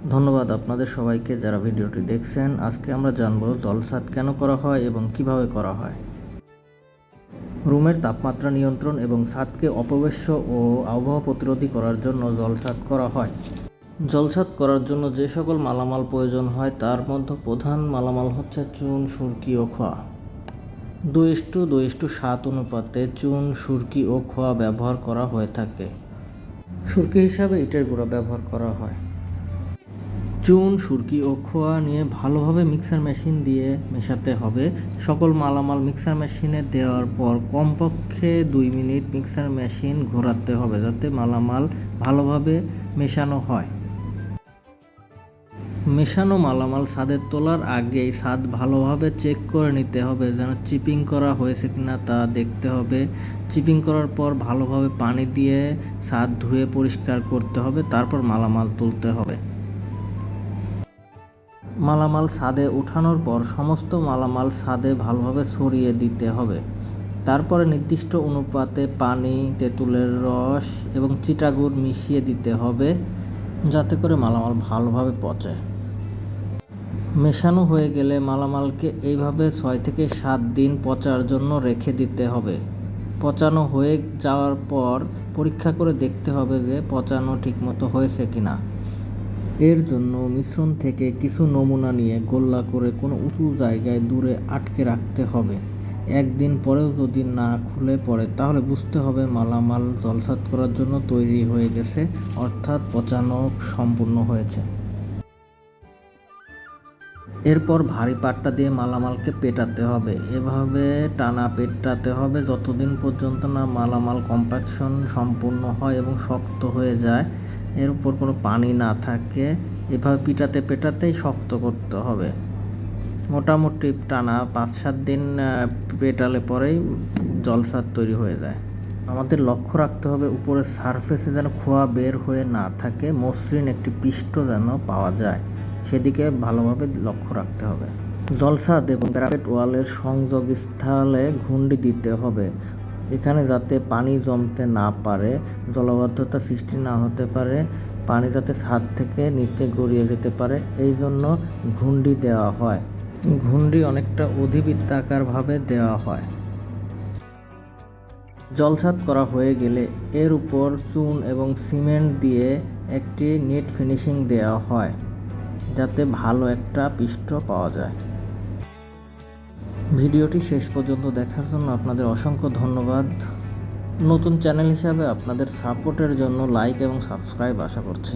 ধন্যবাদ আপনাদের সবাইকে যারা ভিডিওটি দেখছেন। আজকে আমরা জানব জলছাদ কেন করা হয় এবং কিভাবে করা হয়। রুমের তাপমাত্রা নিয়ন্ত্রণ এবং ছাদকে অপবেশ্য ও আবহাওয়া প্রতিরোধী করার জন্য জলছাদ করা হয়। জলছাদ করার জন্য যে সকল মালামাল প্রয়োজন হয় তার মধ্যে প্রধান মালামাল হচ্ছে চুন, সুরকি ও খোয়া। 2:2:7 অনুপাতে চুন, সুরকি ও খোয়া ব্যবহার করা হয়ে থাকে। সুরকি হিসাবে ইটের গুঁড়া ব্যবহার করা হয়। চুন, সুরকি ও খোয়া নিয়ে ভালোভাবে মিক্সার মেশিন দিয়ে মেশাতে হবে। সকল মালামাল মিক্সার মেশিনে দেওয়ার পর কমপক্ষে 2 মিনিট মিক্সার মেশিন ঘোরাতে হবে যাতে মালামাল ভালোভাবে মেশানো হয়। মেশানো মালামাল ছাদে তোলার আগেই ছাদ ভালোভাবে চেক করে নিতে হবে যেন চিপিং করা হয়েছে কিনা তা দেখতে হবে। চিপিং করার পর ভালোভাবে পানি দিয়ে ছাদ ধুয়ে পরিষ্কার করতে হবে, তারপর মালামাল তুলতে হবে। মালামাল ছাদে উঠানোর পর সমস্ত মালামাল ছাদে ভালোভাবে ছড়িয়ে দিতে হবে। তারপরে নির্দিষ্ট অনুপাতে পানি, তেঁতুলের রস এবং চিটাগুড় মিশিয়ে দিতে হবে যাতে করে মালামাল ভালোভাবে পচে। মেশানো হয়ে গেলে মালামালকে এইভাবে 6 থেকে 7 দিন পচার জন্য রেখে দিতে হবে। পচানো হয়ে যাওয়ার পর পরীক্ষা করে দেখতে হবে যে পচানো ঠিকমতো হয়েছে কিনা। এর জন্য মিশ্রণ থেকে কিছু নমুনা নিয়ে গোল্লা করে কোনো উঁচু জায়গায় দূরে আটকে রাখতে হবে। 1 দিন পরেও যদি না খুলে পড়ে তাহলে বুঝতে হবে মালামাল জলছাদ করার জন্য তৈরি হয়ে গেছে, অর্থাৎ পচানো সম্পূর্ণ হয়েছে। এরপর ভারী পাট্টা দিয়ে মালামালকে পেটাতে হবে। এভাবে টানা পেটাতে হবে যতদিন পর্যন্ত না মালামাল কম্প্যাকশন সম্পূর্ণ হয় এবং শক্ত হয়ে যায়, এর উপর কোনো পানি না থাকে। এভাবে পেটাতেই শক্ত করতে হবে। মোটামুটি টানা 5-7 দিন পেটালে পরেই জলছাদ তৈরি হয়ে যায়। আমাদের লক্ষ্য রাখতে হবে উপরের সারফেসে যেন খোয়া বের হয়ে না থাকে, মসৃণ একটি পৃষ্ঠ যেন পাওয়া যায়, সেদিকে ভালোভাবে লক্ষ্য রাখতে হবে। জলছাদ এবং প্যারাপেট ওয়ালের সংযোগস্থলে ঘুন্ডি দিতে হবে, এখানে যাতে পানি জমতে না পারে, জলাবদ্ধতা সৃষ্টি না হতে পারে, পানি যাতে ছাদ থেকে নিচে গড়িয়ে যেতে পারে, এই জন্য ঘুন্ডি দেওয়া হয়। ঘুন্ডি অনেকটা অধিবৃত্তাকারভাবে দেওয়া হয়। জলছাদ করা হয়ে গেলে এর উপর চুন এবং সিমেন্ট দিয়ে একটি নেট ফিনিশিং দেওয়া হয় যাতে ভালো একটা পৃষ্ঠ পাওয়া যায়। ভিডিওটি শেষ পর্যন্ত দেখার জন্য আপনাদের অসংখ্য ধন্যবাদ। নতুন চ্যানেল হিসাবে আপনাদের সাপোর্টের জন্য লাইক এবং সাবস্ক্রাইব আশা করছি।